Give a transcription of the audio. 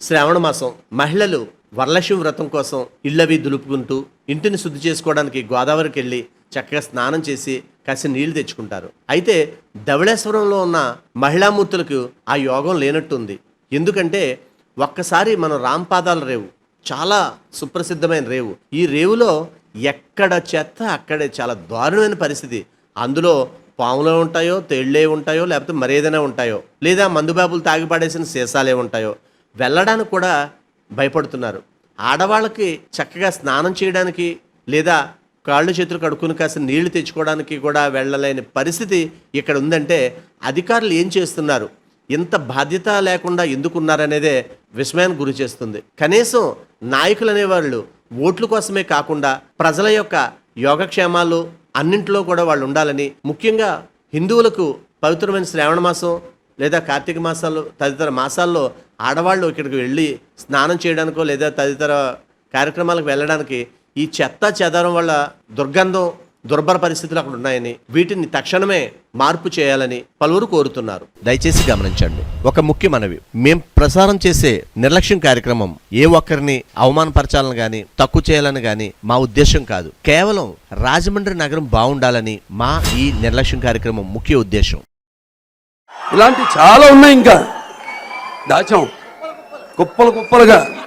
శ్రావణ మాసం మహిళలు వరలక్ష్మి వ్రతం కోసం ఇళ్ళవి దులుపుకుంటూ ఇంటిని శుద్ధి చేసుకోవడానికి గోదావరికి వెళ్ళి చక్కగా స్నానం చేసి కాసి నీళ్లు తెచ్చుకుంటారు. అయితే ధవళేశ్వరంలో ఉన్న మహిళామూర్తులకు ఆ యోగం లేనట్టుంది. ఎందుకంటే ఒక్కసారి మనం రాంపాదాల రేవు చాలా సుప్రసిద్ధమైన రేవు. ఈ రేవులో ఎక్కడ చెత్త అక్కడే చాలా దారుణమైన పరిస్థితి. అందులో పాములే ఉంటాయో, తేళ్లే ఉంటాయో, లేకపోతే మరేదైనా ఉంటాయో, లేదా మందుబాబులు తాగి పడేసిన సీసాలే ఉంటాయో, వెళ్ళడానికి కూడా భయపడుతున్నారు. ఆడవాళ్ళకి చక్కగా స్నానం చేయడానికి లేదా కాళ్ళు చేతులు కడుక్కుని కాస్త నీళ్లు తెచ్చుకోవడానికి కూడా వెళ్ళలేని పరిస్థితి ఇక్కడ ఉందంటే అధికారులు ఏం చేస్తున్నారు, ఇంత బాధ్యత లేకుండా ఎందుకున్నారనేదే విస్మయానికి గురి చేస్తుంది. కనీసం నాయకులు అనేవాళ్ళు ఓట్ల కోసమే కాకుండా ప్రజల యొక్క యోగక్షేమాలు అన్నింటిలో కూడా వాళ్ళు ఉండాలని, ముఖ్యంగా హిందువులకు పవిత్రమైన శ్రావణ మాసం లేదా కార్తీక మాసాలు తదితర మాసాల్లో ఆడవాళ్ళు ఇక్కడికి వెళ్ళి స్నానం చేయడానికో లేదా తదితర కార్యక్రమాలకు వెళ్ళడానికి ఈ చెత్త చెదారం వల్ల దుర్గంధం దుర్భర పరిస్థితులు అక్కడ ఉన్నాయని, వీటిని తక్షణమే మార్పు చేయాలని పలువురు కోరుతున్నారు. దయచేసి గమనించండి. ఒక ముఖ్య మనవి, మేం ప్రసారం చేసే నిర్లక్ష్యం కార్యక్రమం ఏ ఒక్కరిని అవమానపరచాలని గాని తక్కువ చేయాలని గాని మా ఉద్దేశం కాదు. కేవలం రాజమండ్రి నగరం బాగుండాలని మా ఈ నిర్లక్ష్యం కార్యక్రమం ముఖ్య ఉద్దేశం. ఇలాంటి చాలా ఉన్నాయి, ఇంకా దాచాం కుప్పలు కుప్పలుగా.